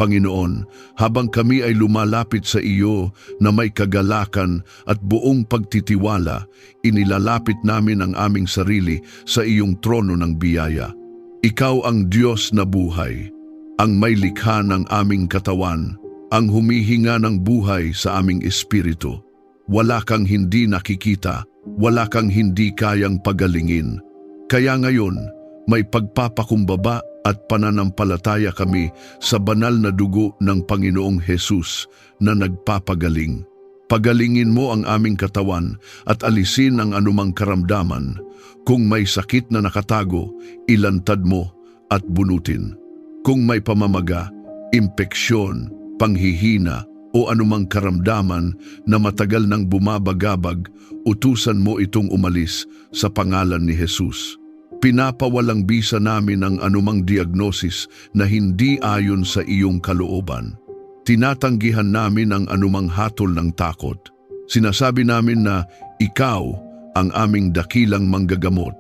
Panginoon, habang kami ay lumalapit sa iyo na may kagalakan at buong pagtitiwala, inilalapit namin ang aming sarili sa iyong trono ng biyaya. Ikaw ang Diyos na buhay, ang may likha ng aming katawan, ang humihinga ng buhay sa aming espiritu. Wala kang hindi nakikita, wala kang hindi kayang pagalingin. Kaya ngayon, may pagpapakumbaba at pananampalataya kami sa banal na dugo ng Panginoong Hesus na nagpapagaling. Pagalingin mo ang aming katawan at alisin ang anumang karamdaman. Kung may sakit na nakatago, ilantad mo at bunutin. Kung may pamamaga, impeksyon, panghihina o anumang karamdaman na matagal nang bumabagabag, utusan mo itong umalis sa pangalan ni Hesus. Pinapawalang bisa namin ang anumang diagnosis na hindi ayon sa iyong kalooban. Tinatanggihan namin ang anumang hatol ng takot. Sinasabi namin na ikaw ang aming dakilang manggagamot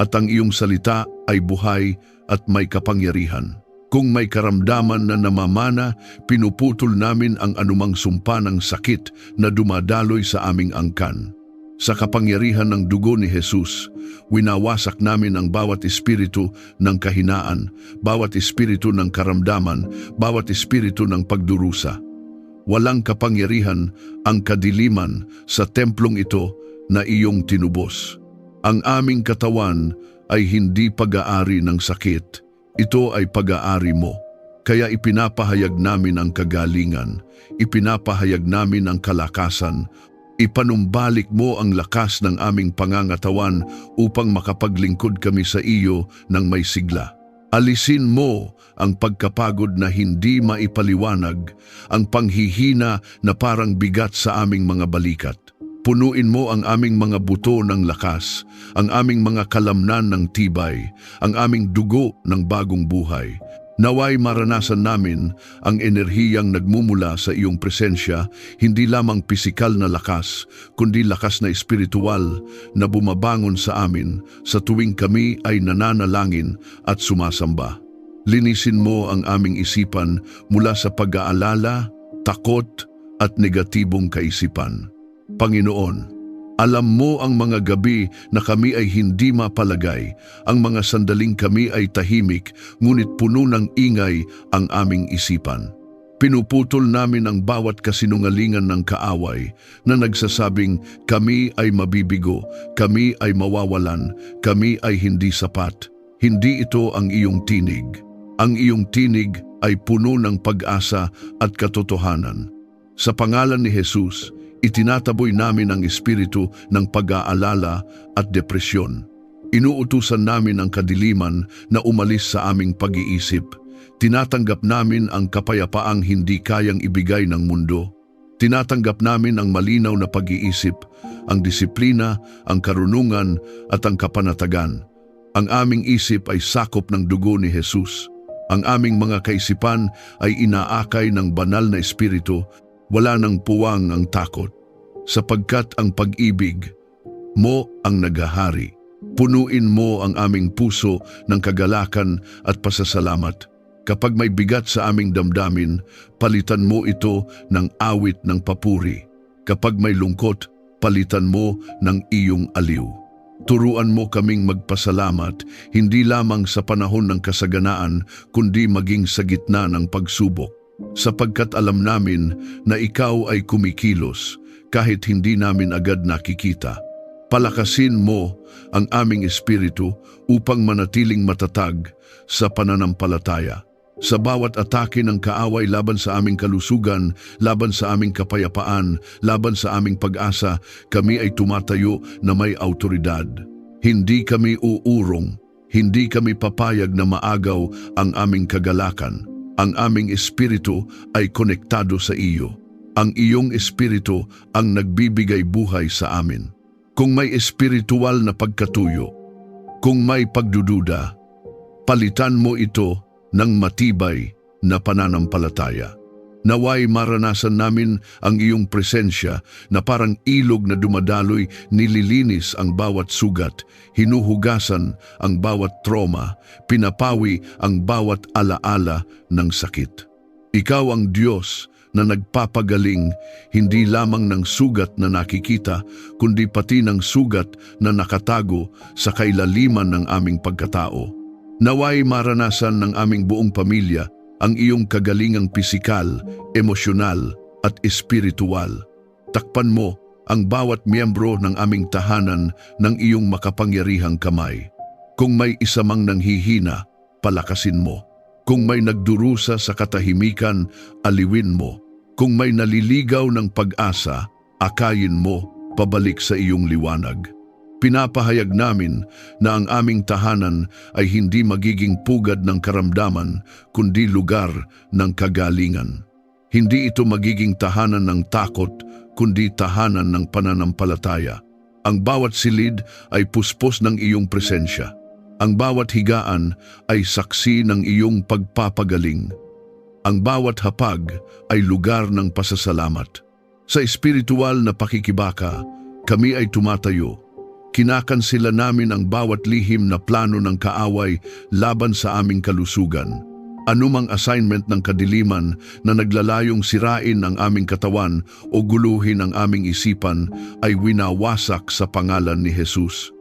at ang iyong salita ay buhay at may kapangyarihan. Kung may karamdaman na namamana, pinuputol namin ang anumang sumpa ng sakit na dumadaloy sa aming angkan. Sa kapangyarihan ng dugo ni Hesus, winawasak namin ang bawat espiritu ng kahinaan, bawat espiritu ng karamdaman, bawat espiritu ng pagdurusa. Walang kapangyarihan ang kadiliman sa templong ito na iyong tinubos. Ang aming katawan ay hindi pag-aari ng sakit, ito ay pag-aari mo. Kaya ipinapahayag namin ang kagalingan, ipinapahayag namin ang kalakasan. Ipanumbalik mo ang lakas ng aming pangangatawan upang makapaglingkod kami sa iyo ng may sigla. Alisin mo ang pagkapagod na hindi maipaliwanag, ang panghihina na parang bigat sa aming mga balikat. Punuin mo ang aming mga buto ng lakas, ang aming mga kalamnan ng tibay, ang aming dugo ng bagong buhay. Naway maranasan namin ang enerhiyang nagmumula sa iyong presensya, hindi lamang pisikal na lakas, kundi lakas na espiritual na bumabangon sa amin sa tuwing kami ay nananalangin at sumasamba. Linisin mo ang aming isipan mula sa pag-aalala, takot at negatibong kaisipan. Panginoon, alam mo ang mga gabi na kami ay hindi mapalagay, ang mga sandaling kami ay tahimik, ngunit puno ng ingay ang aming isipan. Pinuputol namin ang bawat kasinungalingan ng kaaway na nagsasabing kami ay mabibigo, kami ay mawawalan, kami ay hindi sapat. Hindi ito ang iyong tinig. Ang iyong tinig ay puno ng pag-asa at katotohanan. Sa pangalan ni Hesus, itinataboy namin ang espiritu ng pag-aalala at depresyon. Inuutusan namin ang kadiliman na umalis sa aming pag-iisip. Tinatanggap namin ang kapayapaang hindi kayang ibigay ng mundo. Tinatanggap namin ang malinaw na pag-iisip, ang disiplina, ang karunungan at ang kapanatagan. Ang aming isip ay sakop ng dugo ni Hesus. Ang aming mga kaisipan ay inaakay ng banal na espiritu. Wala nang puwang ang takot, sapagkat ang pag-ibig mo ang naghahari. Punuin mo ang aming puso ng kagalakan at pasasalamat. Kapag may bigat sa aming damdamin, palitan mo ito ng awit ng papuri. Kapag may lungkot, palitan mo ng iyong aliw. Turuan mo kaming magpasalamat, hindi lamang sa panahon ng kasaganaan, kundi maging sa gitna ng pagsubok. Sapagkat alam namin na ikaw ay kumikilos kahit hindi namin agad nakikita. Palakasin mo ang aming espiritu upang manatiling matatag sa pananampalataya. Sa bawat atake ng kaaway laban sa aming kalusugan, laban sa aming kapayapaan, laban sa aming pag-asa, kami ay tumatayo na may autoridad. Hindi kami uurong, hindi kami papayag na maagaw ang aming kagalakan. Ang aming espiritu ay konektado sa iyo. Ang iyong espiritu ang nagbibigay buhay sa amin. Kung may espiritual na pagkatuyo, kung may pagdududa, palitan mo ito ng matibay na pananampalataya. Naway maranasan namin ang iyong presensya na parang ilog na dumadaloy, nililinis ang bawat sugat, hinuhugasan ang bawat trauma, pinapawi ang bawat alaala ng sakit. Ikaw ang Diyos na nagpapagaling hindi lamang ng sugat na nakikita, kundi pati ng sugat na nakatago sa kailaliman ng aming pagkatao. Naway maranasan ng aming buong pamilya ang iyong kagalingang pisikal, emosyonal at espiritual. Takpan mo ang bawat miyembro ng aming tahanan ng iyong makapangyarihang kamay. Kung may isa mang nanghihina, palakasin mo. Kung may nagdurusa sa katahimikan, aliwin mo. Kung may naliligaw ng pag-asa, akayin mo pabalik sa iyong liwanag. Pinapahayag namin na ang aming tahanan ay hindi magiging pugad ng karamdaman, kundi lugar ng kagalingan. Hindi ito magiging tahanan ng takot, kundi tahanan ng pananampalataya. Ang bawat silid ay puspos ng iyong presensya. Ang bawat higaan ay saksi ng iyong pagpapagaling. Ang bawat hapag ay lugar ng pasasalamat. Sa espiritual na pakikibaka, kami ay tumatayo. Kinakansela namin ang bawat lihim na plano ng kaaway laban sa aming kalusugan. Anumang assignment ng kadiliman na naglalayong sirain ang aming katawan o guluhin ang aming isipan ay winawasak sa pangalan ni Jesus.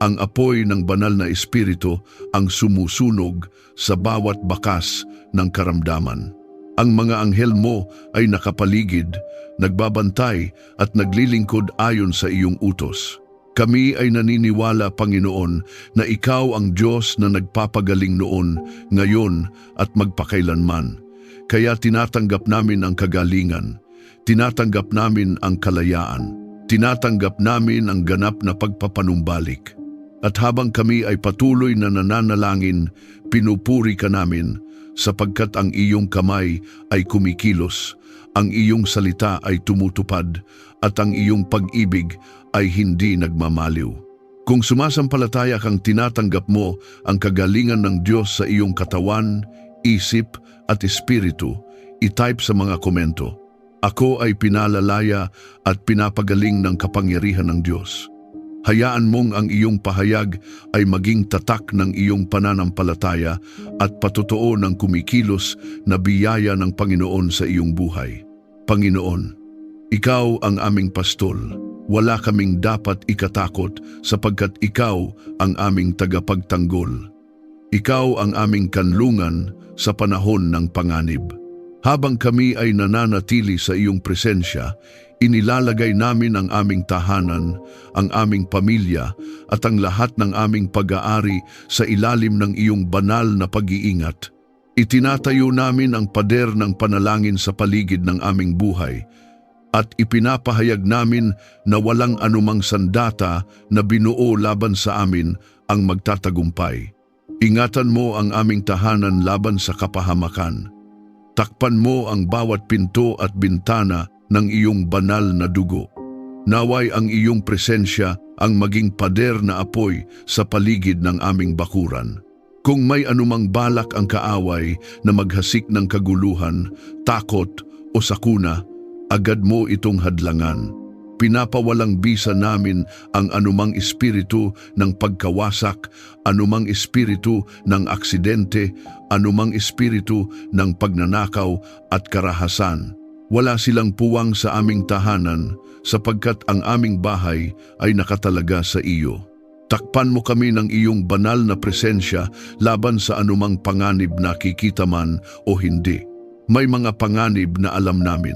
Ang apoy ng banal na espiritu ang sumusunog sa bawat bakas ng karamdaman. Ang mga anghel mo ay nakapaligid, nagbabantay at naglilingkod ayon sa iyong utos. Kami ay naniniwala, Panginoon, na Ikaw ang Diyos na nagpapagaling noon, ngayon at magpakailanman. Kaya tinatanggap namin ang kagalingan, tinatanggap namin ang kalayaan, tinatanggap namin ang ganap na pagpapanumbalik. At habang kami ay patuloy na nananalangin, pinupuri ka namin, sapagkat ang iyong kamay ay kumikilos, ang iyong salita ay tumutupad, at ang iyong pag-ibig ay hindi nagmamaliw. Kung sumasampalataya kang tinatanggap mo ang kagalingan ng Diyos sa iyong katawan, isip at espiritu, i-type sa mga komento, "Ako ay pinalalaya at pinapagaling ng kapangyarihan ng Diyos." Hayaan mong ang iyong pahayag ay maging tatak ng iyong pananampalataya at patotoo ng kumikilos na biyaya ng Panginoon sa iyong buhay. Panginoon, Ikaw ang aming pastol. Wala kaming dapat ikatakot sapagkat Ikaw ang aming tagapagtanggol. Ikaw ang aming kanlungan sa panahon ng panganib. Habang kami ay nananatili sa iyong presensya, inilalagay namin ang aming tahanan, ang aming pamilya at ang lahat ng aming pag-aari sa ilalim ng iyong banal na pag-iingat. Itinatayo namin ang pader ng panalangin sa paligid ng aming buhay at ipinapahayag namin na walang anumang sandata na binuo laban sa amin ang magtatagumpay. Ingatan mo ang aming tahanan laban sa kapahamakan. Takpan mo ang bawat pinto at bintana ng iyong banal na dugo. Naway ang iyong presensya ang maging pader na apoy sa paligid ng aming bakuran. Kung may anumang balak ang kaaway na maghasik ng kaguluhan, takot o sakuna, agad mo itong hadlangan. Pinapawalang bisa namin ang anumang espiritu ng pagkawasak, anumang espiritu ng aksidente, anumang espiritu ng pagnanakaw at karahasan. Wala silang puwang sa aming tahanan sapagkat ang aming bahay ay nakatalaga sa iyo. Takpan mo kami ng iyong banal na presensya laban sa anumang panganib na nakikita man o hindi. May mga panganib na alam namin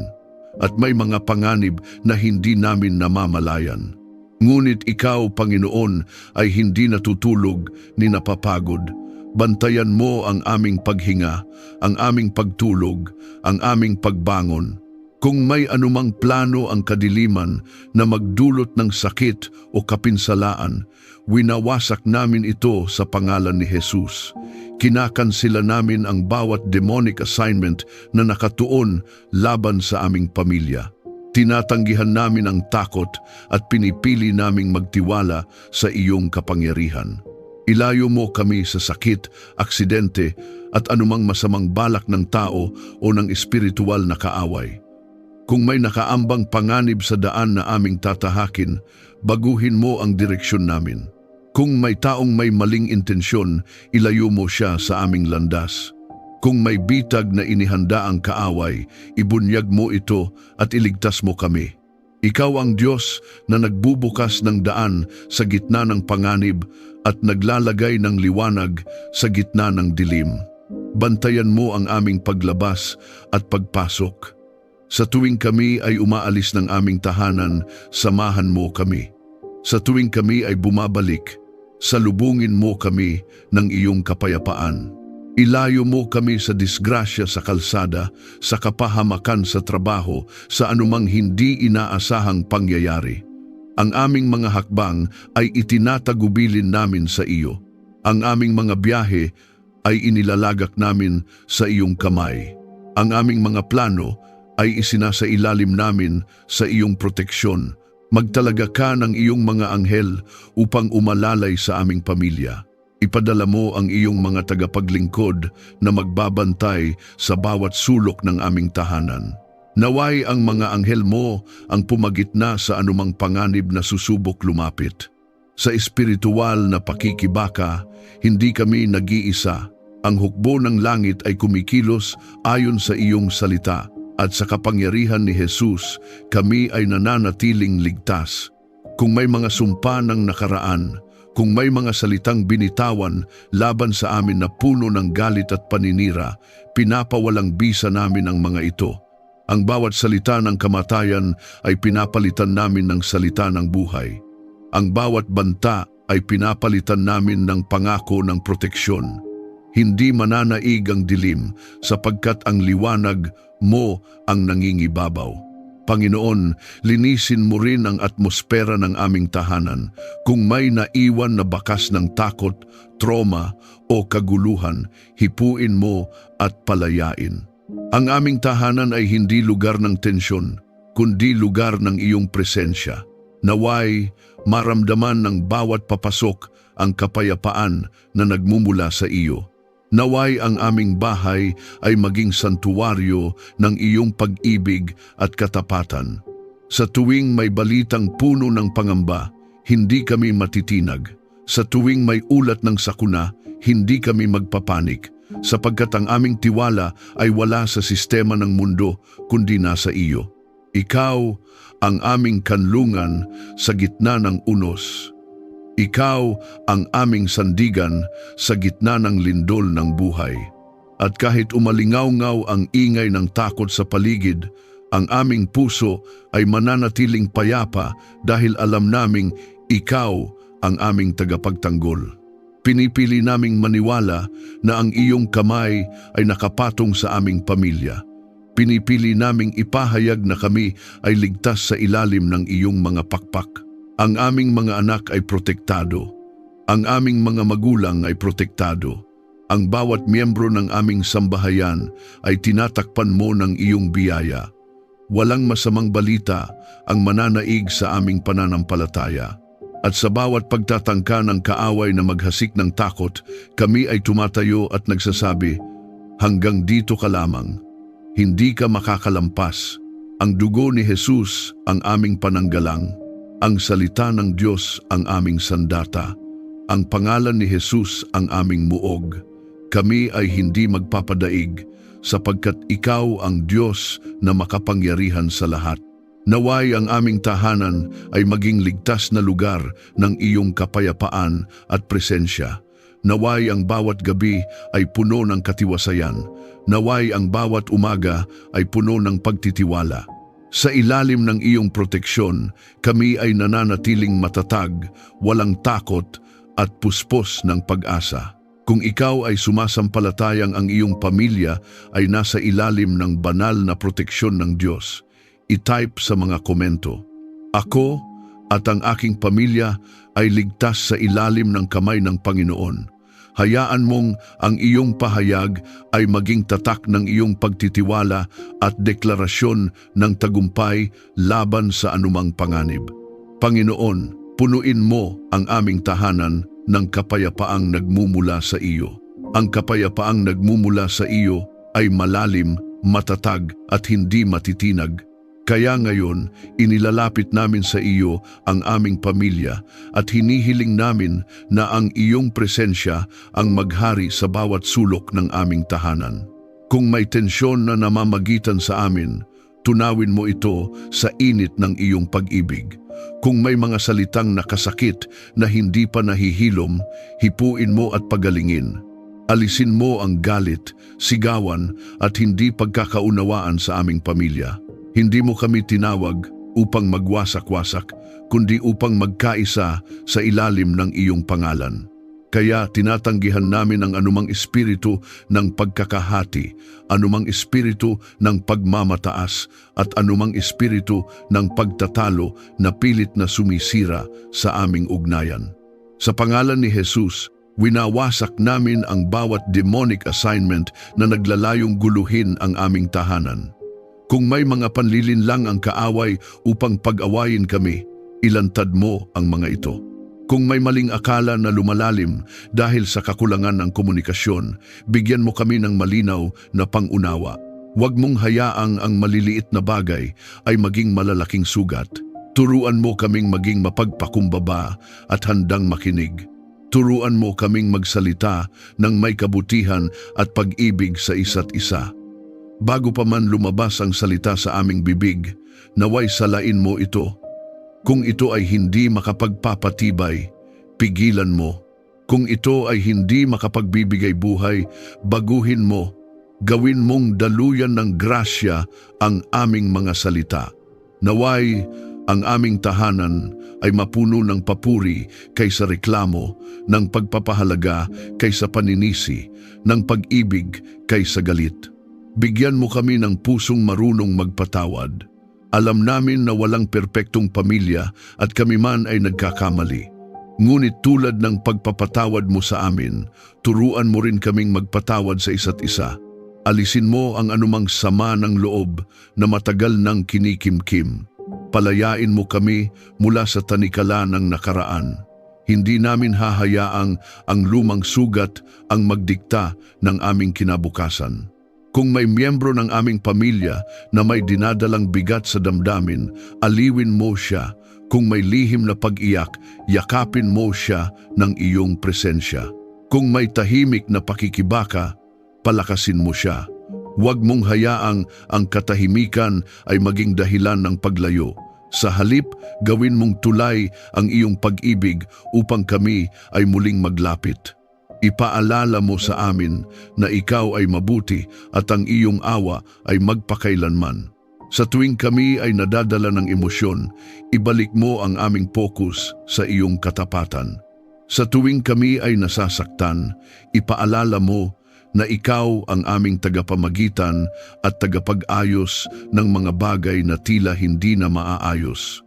at may mga panganib na hindi namin namamalayan. Ngunit Ikaw, Panginoon, ay hindi natutulog ni napapagod. Bantayan mo ang aming paghinga, ang aming pagtulog, ang aming pagbangon. Kung may anumang plano ang kadiliman na magdulot ng sakit o kapinsalaan, winawasak namin ito sa pangalan ni Jesus. Kinakansela namin ang bawat demonic assignment na nakatuon laban sa aming pamilya. Tinatanggihan namin ang takot at pinipili naming magtiwala sa iyong kapangyarihan. Ilayo mo kami sa sakit, aksidente at anumang masamang balak ng tao o ng espiritual na kaaway. Kung may nakaambang panganib sa daan na aming tatahakin, baguhin mo ang direksyon namin. Kung may taong may maling intensyon, ilayo mo siya sa aming landas. Kung may bitag na inihanda ang kaaway, ibunyag mo ito at iligtas mo kami. Ikaw ang Diyos na nagbubukas ng daan sa gitna ng panganib at naglalagay ng liwanag sa gitna ng dilim. Bantayan mo ang aming paglabas at pagpasok. Sa tuwing kami ay umaalis ng aming tahanan, samahan mo kami. Sa tuwing kami ay bumabalik, salubungin mo kami ng iyong kapayapaan. Ilayo mo kami sa disgrasya sa kalsada, sa kapahamakan sa trabaho, sa anumang hindi inaasahang pangyayari. Ang aming mga hakbang ay itinatagubilin namin sa iyo. Ang aming mga biyahe ay inilalagak namin sa iyong kamay. Ang aming mga plano ay isinasailalim namin sa iyong proteksyon. Magtalaga ka ng iyong mga anghel upang umalalay sa aming pamilya. Ipadala mo ang iyong mga tagapaglingkod na magbabantay sa bawat sulok ng aming tahanan. Naway ang mga anghel mo ang pumagitna sa anumang panganib na susubok lumapit. Sa espiritual na pakikibaka, hindi kami nag-iisa. Ang hukbo ng langit ay kumikilos ayon sa iyong salita, at sa kapangyarihan ni Jesus, kami ay nananatiling ligtas. Kung may mga sumpa ng nakaraan, kung may mga salitang binitawan laban sa amin na puno ng galit at paninira, pinapawalang bisa namin ang mga ito. Ang bawat salita ng kamatayan ay pinapalitan namin ng salita ng buhay. Ang bawat banta ay pinapalitan namin ng pangako ng proteksyon. Hindi mananaig ang dilim sapagkat ang liwanag mo ang nangingibabaw. Panginoon, linisin mo rin ang atmosfera ng aming tahanan. Kung may naiwan na bakas ng takot, trauma o kaguluhan, hipuin mo at palayain. Ang aming tahanan ay hindi lugar ng tensyon, kundi lugar ng iyong presensya. Naway, maramdaman ng bawat papasok ang kapayapaan na nagmumula sa iyo. Naway ang aming bahay ay maging santuwaryo ng iyong pag-ibig at katapatan. Sa tuwing may balitang puno ng pangamba, hindi kami matitinag. Sa tuwing may ulat ng sakuna, hindi kami magpapanik, sapagkat ang aming tiwala ay wala sa sistema ng mundo, kundi nasa iyo. Ikaw ang aming kanlungan sa gitna ng unos. Ikaw ang aming sandigan sa gitna ng lindol ng buhay. At kahit umalingaw-ngaw ang ingay ng takot sa paligid, ang aming puso ay mananatiling payapa dahil alam naming ikaw ang aming tagapagtanggol. Pinipili naming maniwala na ang iyong kamay ay nakapatong sa aming pamilya. Pinipili naming ipahayag na kami ay ligtas sa ilalim ng iyong mga pakpak. Ang aming mga anak ay protektado. Ang aming mga magulang ay protektado. Ang bawat miyembro ng aming sambahayan ay tinatakpan mo ng iyong biyaya. Walang masamang balita ang mananaig sa aming pananampalataya. At sa bawat pagtatangka ng kaaway na maghasik ng takot, kami ay tumatayo at nagsasabi, hanggang dito ka lamang. Hindi ka makakalampas. Ang dugo ni Jesus ang aming pananggalang. Ang salita ng Diyos ang aming sandata. Ang pangalan ni Jesus ang aming muog. Kami ay hindi magpapadaig sapagkat ikaw ang Diyos na makapangyarihan sa lahat. Naway ang aming tahanan ay maging ligtas na lugar ng iyong kapayapaan at presensya. Naway ang bawat gabi ay puno ng katiwasayan. Naway ang bawat umaga ay puno ng pagtitiwala. Sa ilalim ng iyong proteksyon, kami ay nananatiling matatag, walang takot at puspos ng pag-asa. Kung ikaw ay sumasampalatayang ang iyong pamilya ay nasa ilalim ng banal na proteksyon ng Diyos, i-type sa mga komento, ako at ang aking pamilya ay ligtas sa ilalim ng kamay ng Panginoon. Hayaan mong ang iyong pahayag ay maging tatak ng iyong pagtitiwala at deklarasyon ng tagumpay laban sa anumang panganib. Panginoon, punuin mo ang aming tahanan ng kapayapaang nagmumula sa iyo. Ang kapayapaang nagmumula sa iyo ay malalim, matatag at hindi matitinag. Kaya ngayon, inilalapit namin sa iyo ang aming pamilya at hinihiling namin na ang iyong presensya ang maghari sa bawat sulok ng aming tahanan. Kung may tensyon na namamagitan sa amin, tunawin mo ito sa init ng iyong pag-ibig. Kung may mga salitang nakasakit na hindi pa nahihilom, hipuin mo at pagalingin. Alisin mo ang galit, sigawan at hindi pagkakaunawaan sa aming pamilya. Hindi mo kami tinawag upang magwasak-wasak, kundi upang magkaisa sa ilalim ng iyong pangalan. Kaya tinatanggihan namin ang anumang espiritu ng pagkakahati, anumang espiritu ng pagmamataas at anumang espiritu ng pagtatalo na pilit na sumisira sa aming ugnayan. Sa pangalan ni Jesus, winawasak namin ang bawat demonic assignment na naglalayong guluhin ang aming tahanan. Kung may mga panlilinlang ang kaaway upang pag-awayin kami, ilantad mo ang mga ito. Kung may maling akala na lumalalim dahil sa kakulangan ng komunikasyon, bigyan mo kami ng malinaw na pangunawa. Huwag mong hayaang ang maliliit na bagay ay maging malalaking sugat. Turuan mo kaming maging mapagpakumbaba at handang makinig. Turuan mo kaming magsalita ng may kabutihan at pag-ibig sa isa't isa. Bago pa man lumabas ang salita sa aming bibig, naway salain mo ito. Kung ito ay hindi makapagpapatibay, pigilan mo. Kung ito ay hindi makapagbibigay buhay, baguhin mo. Gawin mong daluyan ng grasya ang aming mga salita. Naway ang aming tahanan ay mapuno ng papuri kaysa reklamo, ng pagpapahalaga kaysa paninisi, ng pag-ibig kaysa galit. Bigyan mo kami ng pusong marunong magpatawad. Alam namin na walang perpektong pamilya at kami man ay nagkakamali. Ngunit tulad ng pagpapatawad mo sa amin, turuan mo rin kaming magpatawad sa isa't isa. Alisin mo ang anumang sama ng loob na matagal nang kinikimkim. Palayain mo kami mula sa tanikala ng nakaraan. Hindi namin hahayaang ang lumang sugat ang magdikta ng aming kinabukasan. Kung may miyembro ng aming pamilya na may dinadalang bigat sa damdamin, aliwin mo siya. Kung may lihim na pag-iyak, yakapin mo siya ng iyong presensya. Kung may tahimik na pakikibaka, palakasin mo siya. Huwag mong hayaang ang katahimikan ay maging dahilan ng paglayo. Sa halip, gawin mong tulay ang iyong pag-ibig upang kami ay muling maglapit. Ipaalala mo sa amin na ikaw ay mabuti at ang iyong awa ay magpakailanman. Sa tuwing kami ay nadadala ng emosyon, ibalik mo ang aming focus sa iyong katapatan. Sa tuwing kami ay nasasaktan, ipaalala mo na ikaw ang aming tagapamagitan at tagapag-ayos ng mga bagay na tila hindi na maaayos.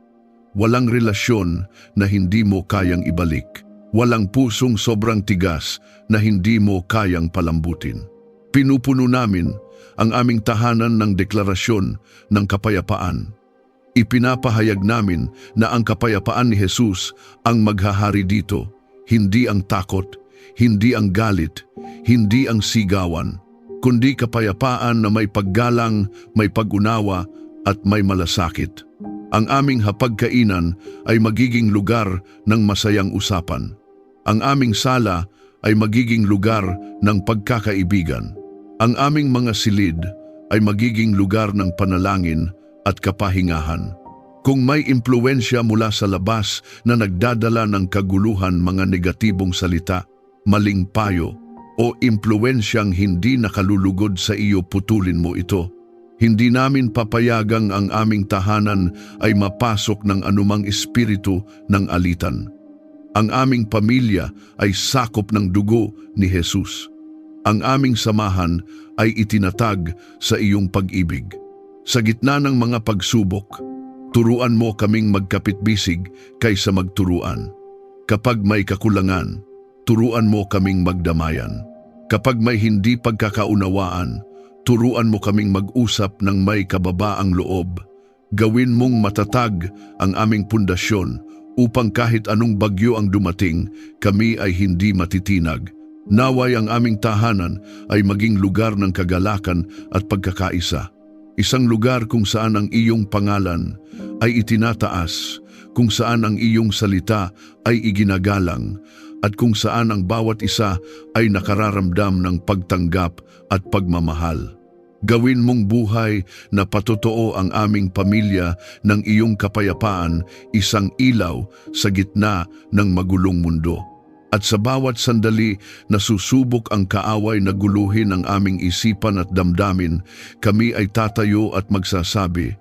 Walang relasyon na hindi mo kayang ibalik. Walang pusong sobrang tigas na hindi mo kayang palambutin. Pinupuno namin ang aming tahanan ng deklarasyon ng kapayapaan. Ipinapahayag namin na ang kapayapaan ni Jesus ang maghahari dito, hindi ang takot, hindi ang galit, hindi ang sigawan, kundi kapayapaan na may paggalang, may pag-unawa at may malasakit. Ang aming hapagkainan ay magiging lugar ng masayang usapan. Ang aming sala ay magiging lugar ng pagkakaibigan. Ang aming mga silid ay magiging lugar ng panalangin at kapahingahan. Kung may impluwensya mula sa labas na nagdadala ng kaguluhan, mga negatibong salita, maling payo, o impluwensyang hindi nakalulugod sa iyo, putulin mo ito. Hindi namin papayagang ang aming tahanan ay mapasok ng anumang espiritu ng alitan. Ang aming pamilya ay sakop ng dugo ni Jesus. Ang aming samahan ay itinatag sa iyong pag-ibig. Sa gitna ng mga pagsubok, turuan mo kaming magkapit-bisig kaysa magturuan. Kapag may kakulangan, turuan mo kaming magdamayan. Kapag may hindi pagkakaunawaan, turuan mo kaming mag-usap ng may kababaang loob. Gawin mong matatag ang aming pundasyon upang kahit anong bagyo ang dumating, kami ay hindi matitinag. Naway ang aming tahanan ay maging lugar ng kagalakan at pagkakaisa. Isang lugar kung saan ang iyong pangalan ay itinataas, kung saan ang iyong salita ay iginagalang, at kung saan ang bawat isa ay nakararamdam ng pagtanggap at pagmamahal. Gawin mong buhay na patotoo ang aming pamilya ng iyong kapayapaan, isang ilaw sa gitna ng magulong mundo. At sa bawat sandali na susubok ang kaaway na guluhin ang aming isipan at damdamin, kami ay tatayo at magsasabi,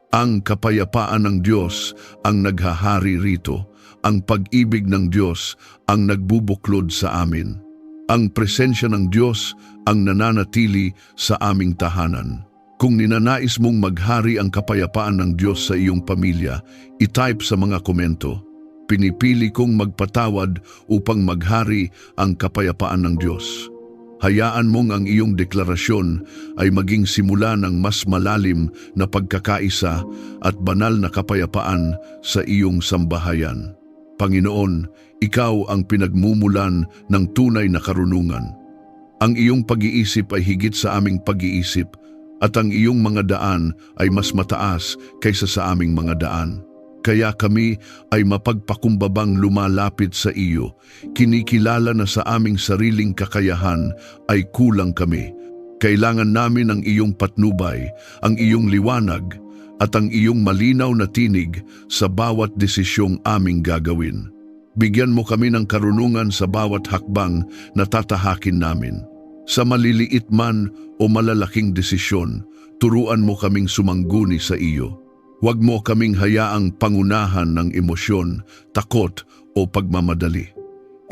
ang kapayapaan ng Diyos ang naghahari rito, ang pag-ibig ng Diyos ang nagbubuklod sa amin. Ang presensya ng Diyos ang nananatili sa aming tahanan. Kung ninanais mong maghari ang kapayapaan ng Diyos sa iyong pamilya, i-type sa mga komento. Pinipili kong magpatawad upang maghari ang kapayapaan ng Diyos. Hayaan mong ang iyong deklarasyon ay maging simula ng mas malalim na pagkakaisa at banal na kapayapaan sa iyong sambahayan. Panginoon, ikaw ang pinagmumulan ng tunay na karunungan. Ang iyong pag-iisip ay higit sa aming pag-iisip at ang iyong mga daan ay mas mataas kaysa sa aming mga daan. Kaya kami ay mapagpakumbabang lumalapit sa iyo. Kinikilala na sa aming sariling kakayahan ay kulang kami. Kailangan namin ang iyong patnubay, ang iyong liwanag, at ang iyong malinaw na tinig sa bawat desisyong aming gagawin. Bigyan mo kami ng karunungan sa bawat hakbang na tatahakin namin. Sa maliliit man o malalaking desisyon, turuan mo kaming sumangguni sa iyo. Huwag mo kaming hayaang pangunahan ng emosyon, takot o pagmamadali.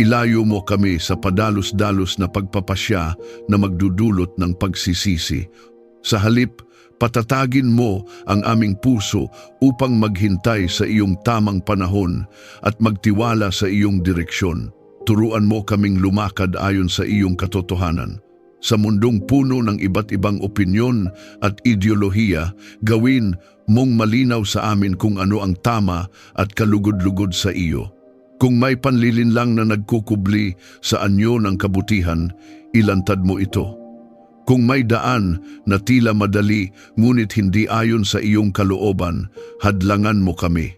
Ilayo mo kami sa padalos-dalos na pagpapasya na magdudulot ng pagsisisi. Sa halip, patatagin mo ang aming puso upang maghintay sa iyong tamang panahon at magtiwala sa iyong direksyon. Turuan mo kaming lumakad ayon sa iyong katotohanan. Sa mundong puno ng iba't ibang opinyon at ideolohiya, gawin mong malinaw sa amin kung ano ang tama at kalugod-lugod sa iyo. Kung may panlilinlang na nagkukubli sa anyo ng kabutihan, ilantad mo ito. Kung may daan na tila madali ngunit hindi ayon sa iyong kalooban, hadlangan mo kami.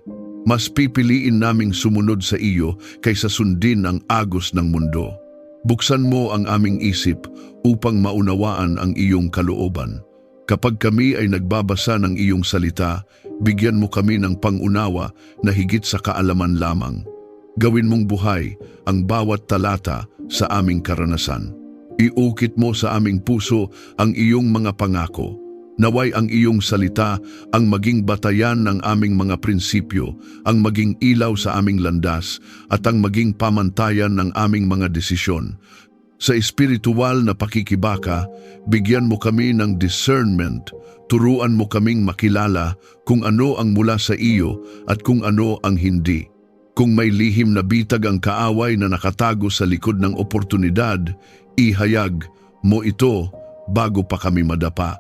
Mas pipiliin naming sumunod sa iyo kaysa sundin ang agos ng mundo. Buksan mo ang aming isip upang maunawaan ang iyong kalooban. Kapag kami ay nagbabasa ng iyong salita, bigyan mo kami ng pangunawa na higit sa kaalaman lamang. Gawin mong buhay ang bawat talata sa aming karanasan. Iukit mo sa aming puso ang iyong mga pangako. Naway ang iyong salita ang maging batayan ng aming mga prinsipyo, ang maging ilaw sa aming landas, at ang maging pamantayan ng aming mga desisyon. Sa espiritual na pakikibaka, bigyan mo kami ng discernment. Turuan mo kaming makilala kung ano ang mula sa iyo at kung ano ang hindi. Kung may lihim na bitag ang kaaway na nakatago sa likod ng oportunidad, ihayag mo ito bago pa kami madapa.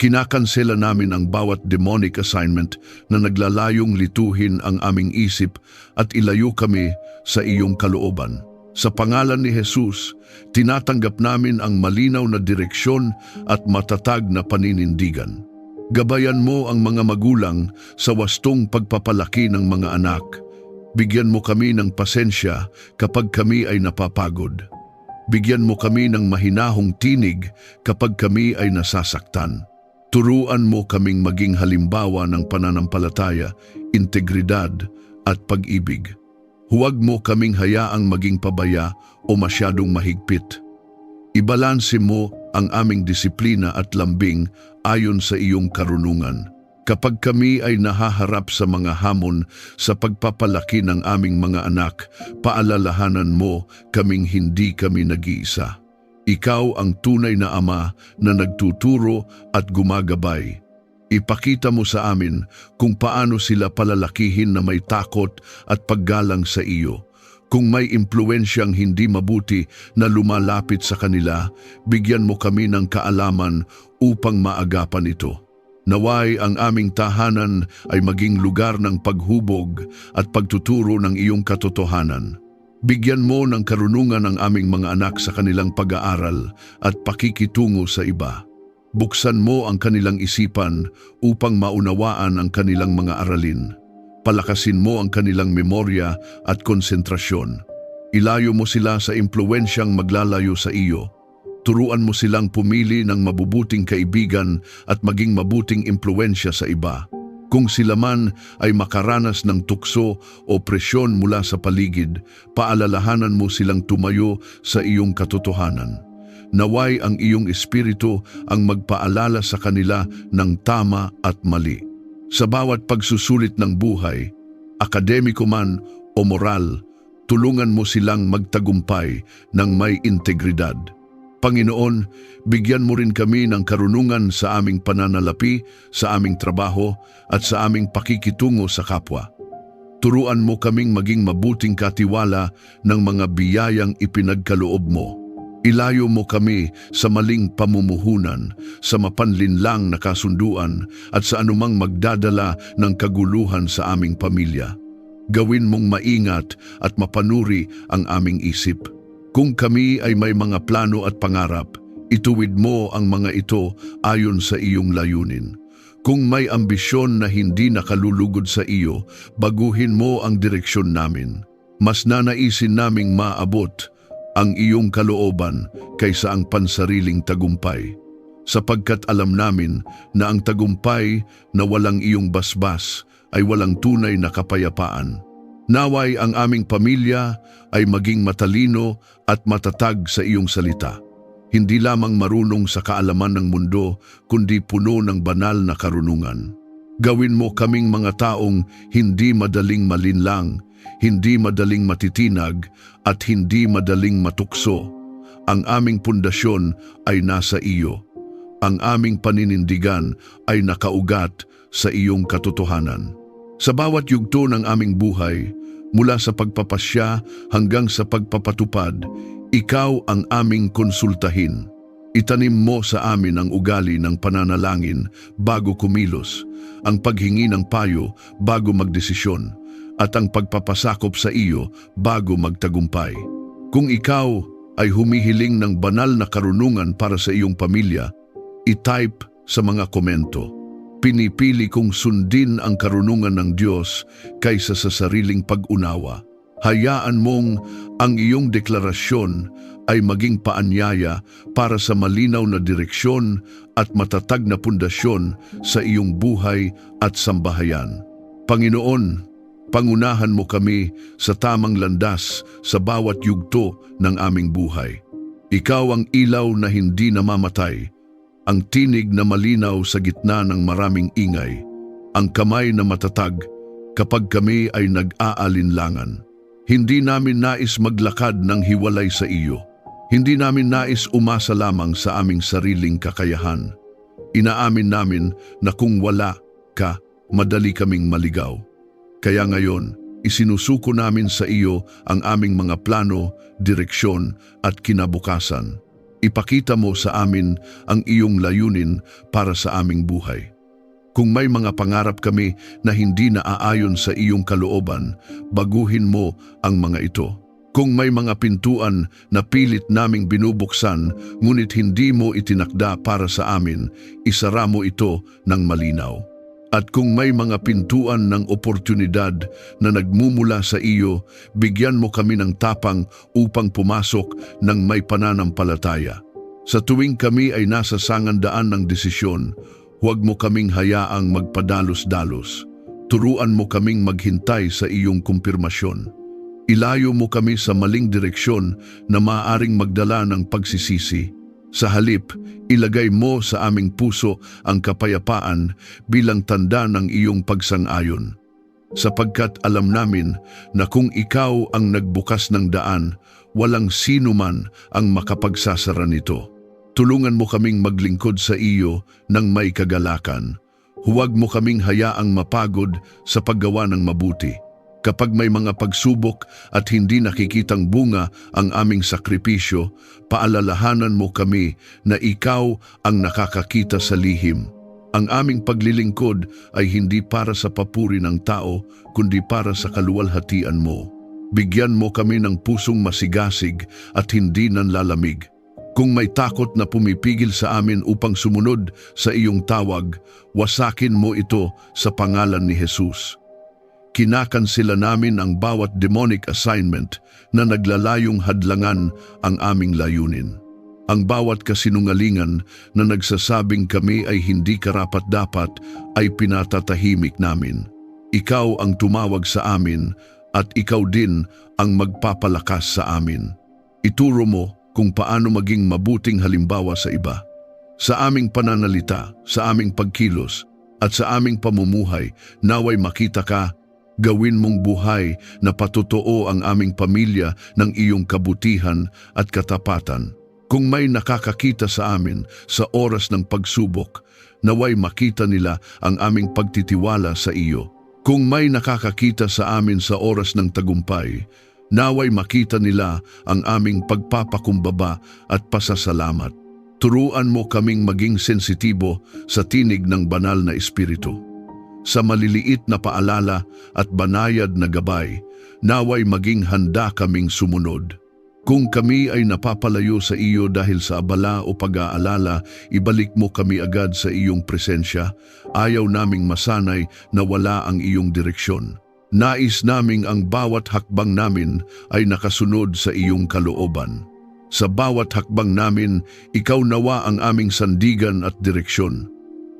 Kinakansela namin ang bawat demonic assignment na naglalayong lituhin ang aming isip at ilayo kami sa iyong kalooban. Sa pangalan ni Jesus, tinatanggap namin ang malinaw na direksyon at matatag na paninindigan. Gabayan mo ang mga magulang sa wastong pagpapalaki ng mga anak. Bigyan mo kami ng pasensya kapag kami ay napapagod. Bigyan mo kami ng mahinahong tinig kapag kami ay nasasaktan. Turuan mo kaming maging halimbawa ng pananampalataya, integridad at pag-ibig. Huwag mo kaming hayaang maging pabaya o masyadong mahigpit. Ibalanse mo ang aming disiplina at lambing ayon sa iyong karunungan. Kapag kami ay nahaharap sa mga hamon sa pagpapalaki ng aming mga anak, paalalahanan mo kaming hindi kami nag-iisa. Ikaw ang tunay na ama na nagtuturo at gumagabay. Ipakita mo sa amin kung paano sila palalakihin na may takot at paggalang sa iyo. Kung may impluwensyang hindi mabuti na lumalapit sa kanila, bigyan mo kami ng kaalaman upang maagapan ito. Naway ang aming tahanan ay maging lugar ng paghubog at pagtuturo ng iyong katotohanan. Bigyan mo ng karunungan ang aming mga anak sa kanilang pag-aaral at pakikitungo sa iba. Buksan mo ang kanilang isipan upang maunawaan ang kanilang mga aralin. Palakasin mo ang kanilang memorya at konsentrasyon. Ilayo mo sila sa impluwensyang maglalayo sa iyo. Turuan mo silang pumili ng mabubuting kaibigan at maging mabuting impluensya sa iba. Kung sila man ay makaranas ng tukso o presyon mula sa paligid, paalalahanan mo silang tumayo sa iyong katotohanan. Naway ang iyong espiritu ang magpaalala sa kanila ng tama at mali. Sa bawat pagsusulit ng buhay, akademiko man o moral, tulungan mo silang magtagumpay ng may integridad. Panginoon, bigyan mo rin kami ng karunungan sa aming pananalapi, sa aming trabaho at sa aming pakikitungo sa kapwa. Turuan mo kaming maging mabuting katiwala ng mga biyayang ipinagkaloob mo. Ilayo mo kami sa maling pamumuhunan, sa mapanlinlang na kasunduan at sa anumang magdadala ng kaguluhan sa aming pamilya. Gawin mong maingat at mapanuri ang aming isip. Kung kami ay may mga plano at pangarap, ituwid mo ang mga ito ayon sa iyong layunin. Kung may ambisyon na hindi nakalulugod sa iyo, baguhin mo ang direksyon namin. Mas nanaisin naming maabot ang iyong kalooban kaysa ang pansariling tagumpay. Sapagkat alam namin na ang tagumpay na walang iyong basbas ay walang tunay na kapayapaan. Naway ang aming pamilya ay maging matalino at matatag sa iyong salita. Hindi lamang marunong sa kaalaman ng mundo, kundi puno ng banal na karunungan. Gawin mo kaming mga taong hindi madaling malinlang, hindi madaling matitinag, at hindi madaling matukso. Ang aming pundasyon ay nasa iyo. Ang aming paninindigan ay nakaugat sa iyong katotohanan. Sa bawat yugto ng aming buhay, mula sa pagpapasya hanggang sa pagpapatupad, ikaw ang aming konsultahin. Itanim mo sa amin ang ugali ng pananalangin bago kumilos, ang paghingi ng payo bago magdesisyon, at ang pagpapasakop sa iyo bago magtagumpay. Kung ikaw ay humihiling ng banal na karunungan para sa iyong pamilya, i-type sa mga komento. Pinipili kong sundin ang karunungan ng Diyos kaysa sa sariling pag-unawa. Hayaan mong ang iyong deklarasyon ay maging paanyaya para sa malinaw na direksyon at matatag na pundasyon sa iyong buhay at sambahayan. Panginoon, pangunahan mo kami sa tamang landas sa bawat yugto ng aming buhay. Ikaw ang ilaw na hindi namamatay, ang tinig na malinaw sa gitna ng maraming ingay, ang kamay na matatag kapag kami ay nag-aalinlangan. Hindi namin nais maglakad ng hiwalay sa iyo. Hindi namin nais umasa lamang sa aming sariling kakayahan. Inaamin namin na kung wala ka, madali kaming maligaw. Kaya ngayon, isinusuko namin sa iyo ang aming mga plano, direksyon at kinabukasan. Ipakita mo sa amin ang iyong layunin para sa aming buhay. Kung may mga pangarap kami na hindi naaayon sa iyong kalooban, baguhin mo ang mga ito. Kung may mga pintuan na pilit naming binubuksan, ngunit hindi mo itinakda para sa amin, isara mo ito ng malinaw. At kung may mga pintuan ng oportunidad na nagmumula sa iyo, bigyan mo kami ng tapang upang pumasok ng may pananampalataya. Sa tuwing kami ay nasa sangandaan ng desisyon, huwag mo kaming hayaang magpadalos-dalos. Turuan mo kaming maghintay sa iyong kumpirmasyon. Ilayo mo kami sa maling direksyon na maaaring magdala ng pagsisisi. Sa halip, ilagay mo sa aming puso ang kapayapaan bilang tanda ng iyong pagsang-ayon. Sapagkat alam namin na kung ikaw ang nagbukas ng daan, walang sino man ang makapagsasara nito. Tulungan mo kaming maglingkod sa iyo ng may kagalakan. Huwag mo kaming hayaang mapagod sa paggawa ng mabuti. Kapag may mga pagsubok at hindi nakikitang bunga ang aming sakripisyo, paalalahanan mo kami na ikaw ang nakakakita sa lihim. Ang aming paglilingkod ay hindi para sa papuri ng tao, kundi para sa kaluwalhatian mo. Bigyan mo kami ng pusong masigasig at hindi nanlalamig. Kung may takot na pumipigil sa amin upang sumunod sa iyong tawag, wasakin mo ito sa pangalan ni Jesus. Kinakansela namin ang bawat demonic assignment na naglalayong hadlangan ang aming layunin. Ang bawat kasinungalingan na nagsasabing kami ay hindi karapat-dapat ay pinatatahimik namin. Ikaw ang tumawag sa amin at ikaw din ang magpapalakas sa amin. Ituro mo kung paano maging mabuting halimbawa sa iba. Sa aming pananalita, sa aming pagkilos, at sa aming pamumuhay, naway makita ka, gawin mong buhay na patotoo ang aming pamilya ng iyong kabutihan at katapatan. Kung may nakakakita sa amin sa oras ng pagsubok, naway makita nila ang aming pagtitiwala sa iyo. Kung may nakakakita sa amin sa oras ng tagumpay, naway makita nila ang aming pagpapakumbaba at pasasalamat. Turuan mo kaming maging sensitibo sa tinig ng banal na espiritu. Sa maliliit na paalala at banayad na gabay, naway maging handa kaming sumunod. Kung kami ay napapalayo sa iyo dahil sa abala o pag-aalala, ibalik mo kami agad sa iyong presensya. Ayaw naming masanay na wala ang iyong direksyon. Nais naming ang bawat hakbang namin ay nakasunod sa iyong kalooban. Sa bawat hakbang namin, ikaw nawa ang aming sandigan at direksyon.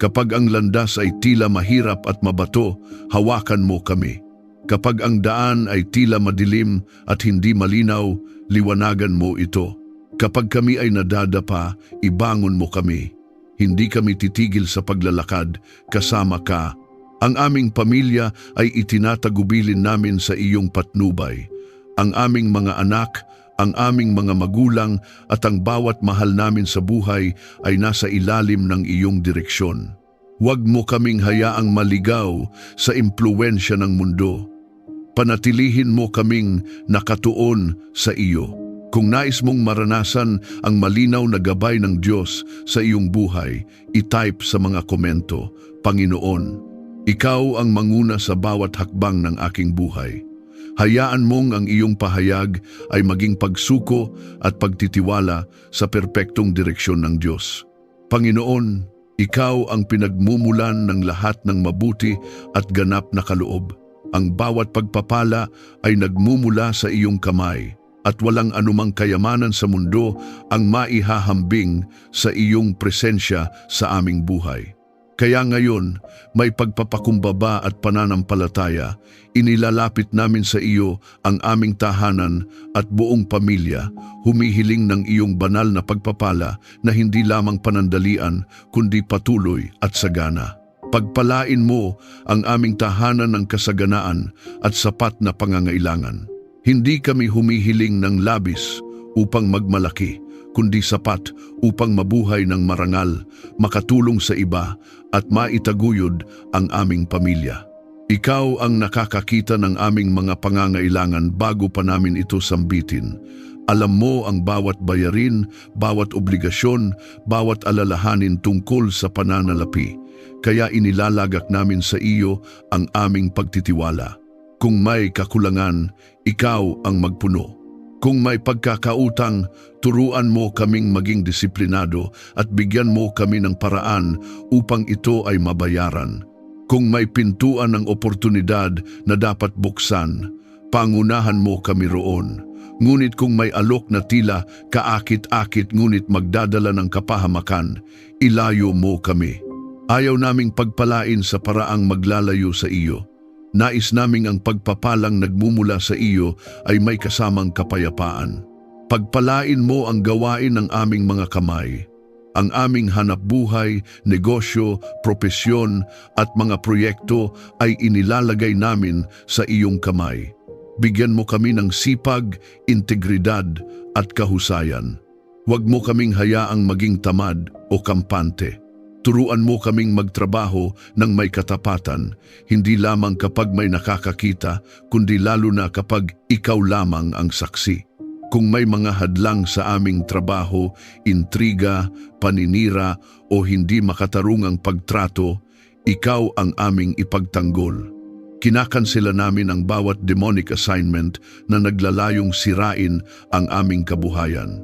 Kapag ang landas ay tila mahirap at mabato, hawakan mo kami. Kapag ang daan ay tila madilim at hindi malinaw, liwanagan mo ito. Kapag kami ay nadadapa, ibangon mo kami. Hindi kami titigil sa paglalakad, kasama ka. Ang aming pamilya ay itinatagubilin namin sa iyong patnubay. Ang aming mga anak, ang aming mga magulang at ang bawat mahal namin sa buhay ay nasa ilalim ng iyong direksyon. Huwag mo kaming hayaang maligaw sa impluwensya ng mundo. Panatilihin mo kaming nakatuon sa iyo. Kung nais mong maranasan ang malinaw na gabay ng Diyos sa iyong buhay, i-type sa mga komento, Panginoon, ikaw ang manguna sa bawat hakbang ng aking buhay. Hayaan mong ang iyong pahayag ay maging pagsuko at pagtitiwala sa perpektong direksyon ng Diyos. Panginoon, ikaw ang pinagmumulan ng lahat ng mabuti at ganap na kaloob. Ang bawat pagpapala ay nagmumula sa iyong kamay at walang anumang kayamanan sa mundo ang maihahambing sa iyong presensya sa aming buhay. Kaya ngayon, may pagpapakumbaba at pananampalataya, inilalapit namin sa iyo ang aming tahanan at buong pamilya, humihiling ng iyong banal na pagpapala na hindi lamang panandalian kundi patuloy at sagana. Pagpalain mo ang aming tahanan ng kasaganaan at sapat na pangangailangan. Hindi kami humihiling ng labis upang magmalaki, kundi sapat upang mabuhay ng marangal, makatulong sa iba at maitaguyod ang aming pamilya. Ikaw ang nakakakita ng aming mga pangangailangan bago pa namin ito sambitin. Alam mo ang bawat bayarin, bawat obligasyon, bawat alalahanin tungkol sa pananalapi. Kaya inilalagak namin sa iyo ang aming pagtitiwala. Kung may kakulangan, ikaw ang magpuno. Kung may pagkakautang, turuan mo kaming maging disiplinado at bigyan mo kami ng paraan upang ito ay mabayaran. Kung may pintuan ng oportunidad na dapat buksan, pangunahan mo kami roon. Ngunit kung may alok na tila kaakit-akit ngunit magdadala ng kapahamakan, ilayo mo kami. Ayaw naming pagpalain sa paraang maglalayo sa iyo. Nais naming ang pagpapalang nagmumula sa iyo ay may kasamang kapayapaan. Pagpalain mo ang gawain ng aming mga kamay. Ang aming hanapbuhay, negosyo, propesyon at mga proyekto ay inilalagay namin sa iyong kamay. Bigyan mo kami ng sipag, integridad at kahusayan. Huwag mo kaming hayaang maging tamad o kampante. Turuan mo kaming magtrabaho ng may katapatan, hindi lamang kapag may nakakakita, kundi lalo na kapag ikaw lamang ang saksi. Kung may mga hadlang sa aming trabaho, intriga, paninira o hindi makatarungang pagtrato, ikaw ang aming ipagtanggol. Kinakansela namin ang bawat demonic assignment na naglalayong sirain ang aming kabuhayan.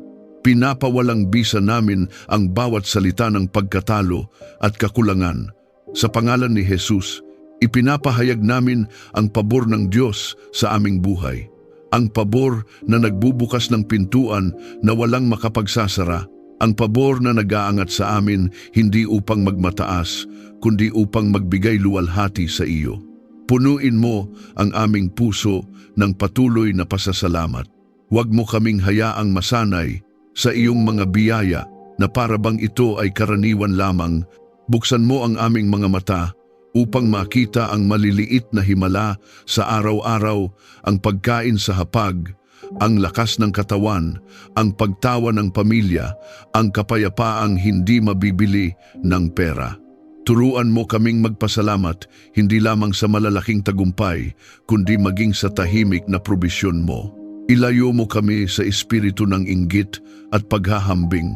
Pinapawalang bisa namin ang bawat salita ng pagkatalo at kakulangan. Sa pangalan ni Jesus, ipinapahayag namin ang pabor ng Diyos sa aming buhay. Ang pabor na nagbubukas ng pintuan na walang makapagsasara. Ang pabor na nag-aangat sa amin hindi upang magmataas, kundi upang magbigay luwalhati sa iyo. Punuin mo ang aming puso ng patuloy na pasasalamat. Huwag mo kaming hayaang masanay sa iyong mga biyaya na parabang ito ay karaniwan lamang. Buksan mo ang aming mga mata upang makita ang maliliit na himala sa araw-araw, ang pagkain sa hapag, ang lakas ng katawan, ang pagtawa ng pamilya, ang kapayapaang hindi mabibili ng pera. Turuan mo kaming magpasalamat hindi lamang sa malalaking tagumpay, kundi maging sa tahimik na probisyon mo. Ilayo mo kami sa espiritu ng inggit at paghahambing.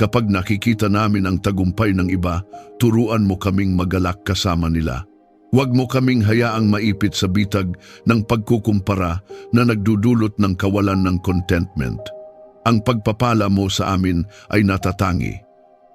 Kapag nakikita namin ang tagumpay ng iba, turuan mo kaming magalak kasama nila. Huwag mo kaming hayaang maipit sa bitag ng pagkukumpara na nagdudulot ng kawalan ng contentment. Ang pagpapala mo sa amin ay natatangi.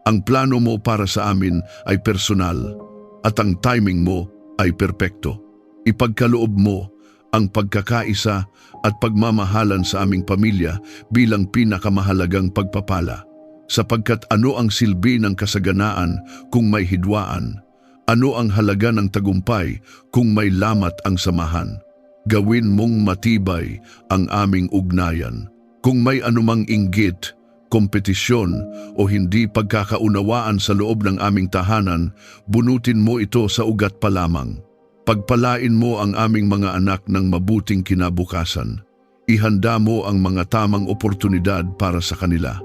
Ang plano mo para sa amin ay personal at ang timing mo ay perpekto. Ipagkaloob mo ang pagkakaisa at pagmamahalan sa aming pamilya bilang pinakamahalagang pagpapala. Sapagkat ano ang silbi ng kasaganaan kung may hidwaan? Ano ang halaga ng tagumpay kung may lamat ang samahan? Gawin mong matibay ang aming ugnayan. Kung may anumang inggit, kompetisyon o hindi pagkakaunawaan sa loob ng aming tahanan, bunutin mo ito sa ugat pa lamang. Pagpalain mo ang aming mga anak ng mabuting kinabukasan. Ihanda mo ang mga tamang oportunidad para sa kanila.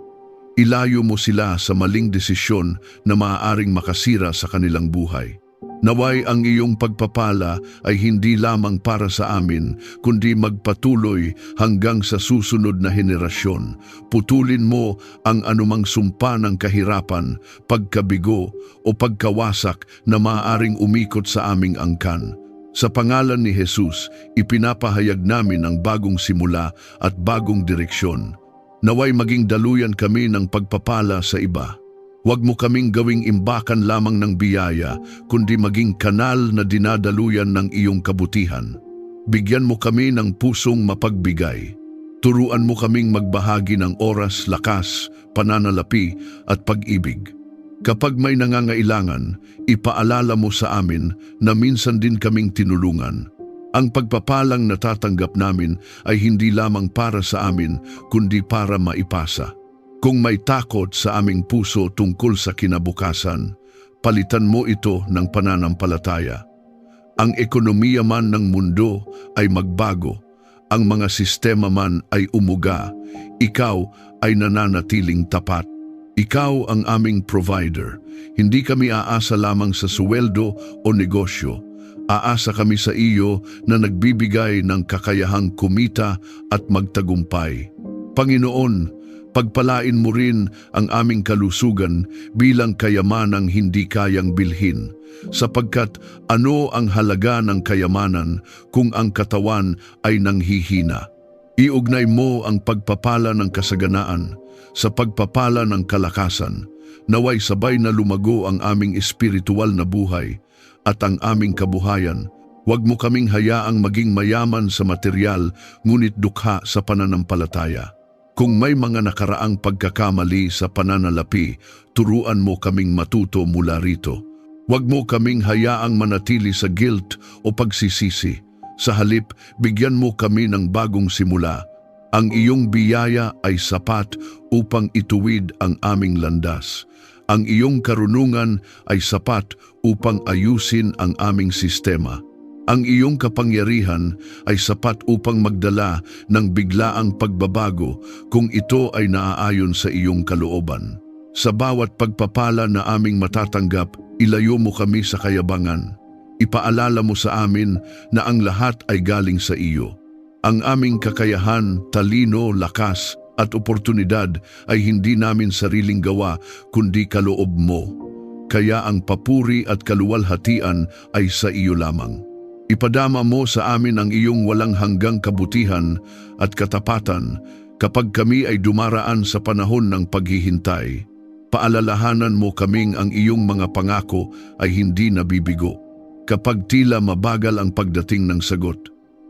Ilayo mo sila sa maling desisyon na maaaring makasira sa kanilang buhay. Naway ang iyong pagpapala ay hindi lamang para sa amin, kundi magpatuloy hanggang sa susunod na henerasyon. Putulin mo ang anumang sumpa ng kahirapan, pagkabigo o pagkawasak na maaaring umikot sa aming angkan. Sa pangalan ni Jesus, ipinapahayag namin ang bagong simula at bagong direksyon. Naway maging daluyan kami ng pagpapala sa iba. Huwag mo kaming gawing imbakan lamang ng biyaya, kundi maging kanal na dinadaluyan ng iyong kabutihan. Bigyan mo kami ng pusong mapagbigay. Turuan mo kaming magbahagi ng oras, lakas, pananalapi at pag-ibig. Kapag may nangangailangan, ipaalala mo sa amin na minsan din kaming tinulungan. Ang pagpapalang natatanggap namin ay hindi lamang para sa amin, kundi para maipasa. Kung may takot sa aming puso tungkol sa kinabukasan, palitan mo ito ng pananampalataya. Ang ekonomiya man ng mundo ay magbago, ang mga sistema man ay umuga, ikaw ay nananatiling tapat. Ikaw ang aming provider. Hindi kami aasa lamang sa sweldo o negosyo. Aasa kami sa iyo na nagbibigay ng kakayahang kumita at magtagumpay. Panginoon, pagpalain mo rin ang aming kalusugan bilang kayamanang hindi kayang bilhin, sapagkat ano ang halaga ng kayamanan kung ang katawan ay nanghihina? Iugnay mo ang pagpapala ng kasaganaan sa pagpapala ng kalakasan, naway sabay na lumago ang aming espiritual na buhay at ang aming kabuhayan. Huwag mo kaming hayaang maging mayaman sa material, ngunit dukha sa pananampalataya. Kung may mga nakaraang pagkakamali sa pananalapi, turuan mo kaming matuto mula rito. Huwag mo kaming hayaang manatili sa guilt o pagsisisi. Sa halip, bigyan mo kami ng bagong simula. Ang iyong biyaya ay sapat upang ituwid ang aming landas. Ang iyong karunungan ay sapat upang ayusin ang aming sistema. Ang iyong kapangyarihan ay sapat upang magdala ng biglaang pagbabago kung ito ay naaayon sa iyong kalooban. Sa bawat pagpapala na aming matatanggap, ilayo mo kami sa kayabangan. Ipaalala mo sa amin na ang lahat ay galing sa iyo. Ang aming kakayahan, talino, lakas at oportunidad ay hindi namin sariling gawa kundi kaloob mo. Kaya ang papuri at kaluwalhatian ay sa iyo lamang. Ipadama mo sa amin ang iyong walang hanggang kabutihan at katapatan kapag kami ay dumaraan sa panahon ng paghihintay. Paalalahanan mo kaming ang iyong mga pangako ay hindi nabibigo. Kapag tila mabagal ang pagdating ng sagot,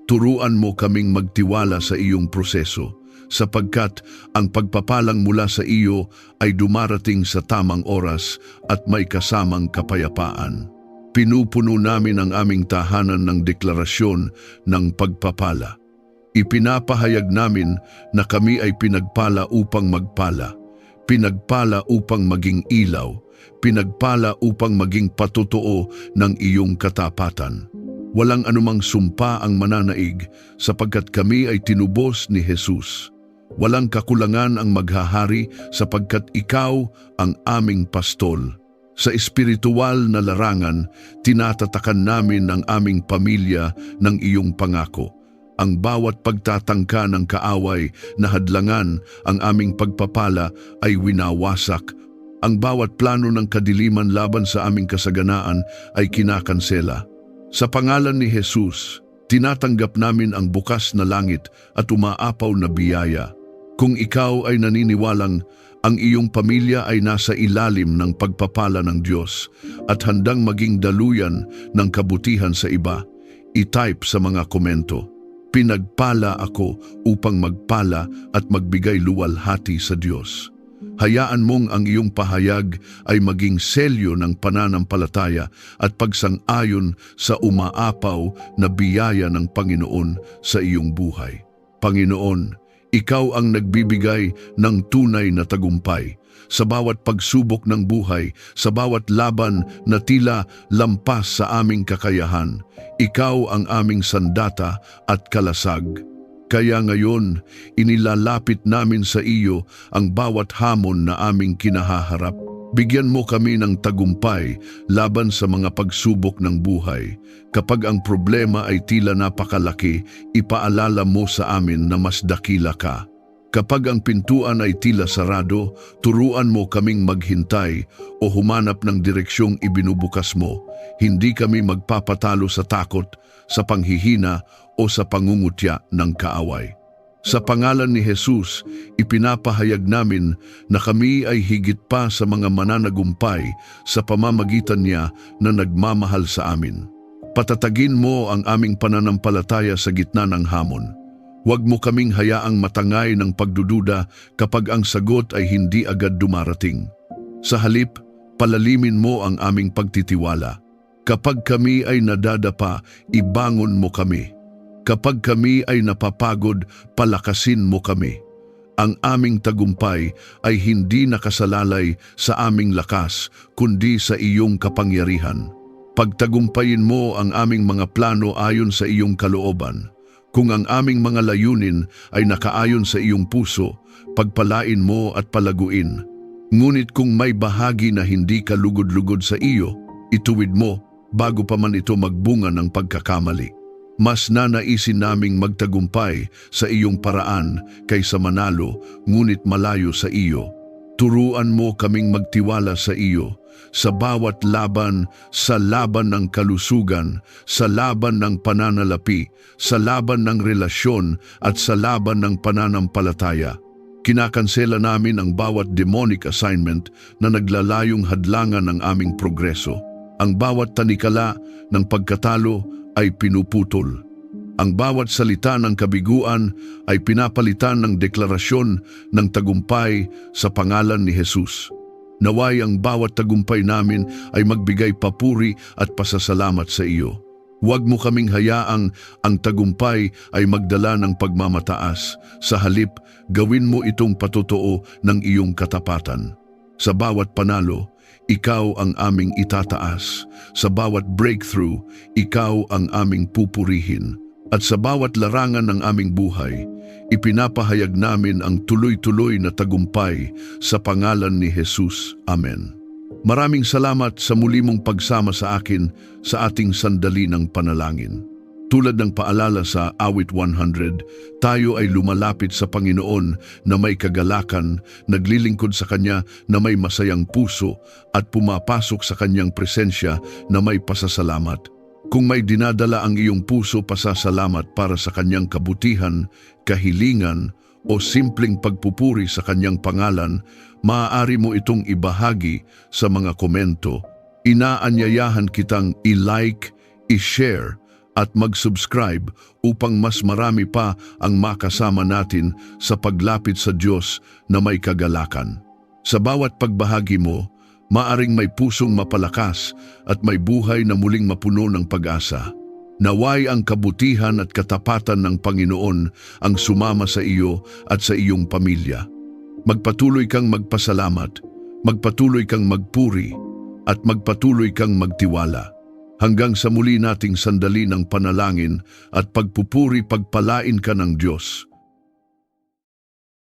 turuan mo kaming magtiwala sa iyong proseso. sapagkat ang pagpapalang mula sa iyo ay dumarating sa tamang oras at may kasamang kapayapaan. Pinupuno namin ang aming tahanan ng deklarasyon ng pagpapala. Ipinapahayag namin na kami ay pinagpala upang magpala, pinagpala upang maging ilaw, pinagpala upang maging patotoo ng iyong katapatan. Walang anumang sumpa ang mananaig sapagkat kami ay tinubos ni Jesus. Walang kakulangan ang maghahari sapagkat ikaw ang aming pastol. Sa espiritual na larangan, tinatatakan namin ang aming pamilya ng iyong pangako. Ang bawat pagtatangka ng kaaway na hadlangan ang aming pagpapala ay winawasak. Ang bawat plano ng kadiliman laban sa aming kasaganaan ay kinakansela. Sa pangalan ni Jesus, tinatanggap namin ang bukas na langit at umaapaw na biyaya. Kung ikaw ay naniniwalang ang iyong pamilya ay nasa ilalim ng pagpapala ng Diyos at handang maging daluyan ng kabutihan sa iba, i-type sa mga komento, "Pinagpala ako upang magpala at magbigay luwalhati sa Diyos." Hayaan mong ang iyong pahayag ay maging selyo ng pananampalataya at pagsang-ayon sa umaapaw na biyaya ng Panginoon sa iyong buhay. Panginoon, ikaw ang nagbibigay ng tunay na tagumpay. Sa bawat pagsubok ng buhay, sa bawat laban na tila lampas sa aming kakayahan, ikaw ang aming sandata at kalasag. Kaya ngayon, inilalapit namin sa iyo ang bawat hamon na aming kinahaharap. Bigyan mo kami ng tagumpay laban sa mga pagsubok ng buhay. Kapag ang problema ay tila napakalaki, ipaalala mo sa amin na mas dakila ka. Kapag ang pintuan ay tila sarado, turuan mo kaming maghintay o humanap ng direksyong ibinubukas mo. Hindi kami magpapatalo sa takot, sa panghihina o sa pangungutya ng kaaway. Sa pangalan ni Jesus, ipinapahayag namin na kami ay higit pa sa mga mananagumpay sa pamamagitan niya na nagmamahal sa amin. Patatagin mo ang aming pananampalataya sa gitna ng hamon. Huwag mo kaming hayaang matangay ng pagdududa kapag ang sagot ay hindi agad dumarating. Sa halip, palalimin mo ang aming pagtitiwala. Kapag kami ay nadadapa, ibangon mo kami. Kapag kami ay napapagod, palakasin mo kami. Ang aming tagumpay ay hindi nakasalalay sa aming lakas, kundi sa iyong kapangyarihan. Pagtagumpayin mo ang aming mga plano ayon sa iyong kalooban. Kung ang aming mga layunin ay nakaayon sa iyong puso, pagpalain mo at palaguin. Ngunit kung may bahagi na hindi kalugod-lugod sa iyo, ituwid mo bago pa man ito magbunga ng pagkakamali. Mas nanaisin naming magtagumpay sa iyong paraan kaysa manalo, ngunit malayo sa iyo. Turuan mo kaming magtiwala sa iyo sa bawat laban, sa laban ng kalusugan, sa laban ng pananalapi, sa laban ng relasyon at sa laban ng pananampalataya. Kinakansela namin ang bawat demonic assignment na naglalayong hadlangan ng aming progreso. Ang bawat tanikala ng pagkatalo ay pinuputol. Ang bawat salita ng kabiguan ay pinapalitan ng deklarasyon ng tagumpay sa pangalan ni Jesus. Naway ang bawat tagumpay namin ay magbigay papuri at pasasalamat sa iyo. Huwag mo kaming hayaang ang tagumpay ay magdala ng pagmamataas. Sa halip, gawin mo itong patotoo ng iyong katapatan. Sa bawat panalo, ikaw ang aming itataas. Sa bawat breakthrough, ikaw ang aming pupurihin. At sa bawat larangan ng aming buhay, ipinapahayag namin ang tuloy-tuloy na tagumpay sa pangalan ni Jesus. Amen. Maraming salamat sa muli mong pagsama sa akin sa ating sandali ng panalangin. Tulad ng paalala sa Awit 100, tayo ay lumalapit sa Panginoon na may kagalakan, naglilingkod sa Kanya na may masayang puso at pumapasok sa Kanyang presensya na may pasasalamat. Kung may dinadala ang iyong puso pasasalamat para sa Kanyang kabutihan, kahilingan o simpleng pagpupuri sa Kanyang pangalan, maaari mo itong ibahagi sa mga komento. Inaanyayahan kitang i-like, i-share at mag-subscribe upang mas marami pa ang makasama natin sa paglapit sa Diyos na may kagalakan. Sa bawat pagbahagi mo, maaring may pusong mapalakas at may buhay na muling mapuno ng pag-asa. Naway ang kabutihan at katapatan ng Panginoon ang sumama sa iyo at sa iyong pamilya. Magpatuloy kang magpasalamat, magpatuloy kang magpuri, at magpatuloy kang magtiwala. Hanggang sa muli nating sandali ng panalangin at pagpupuri, pagpalain ka ng Diyos.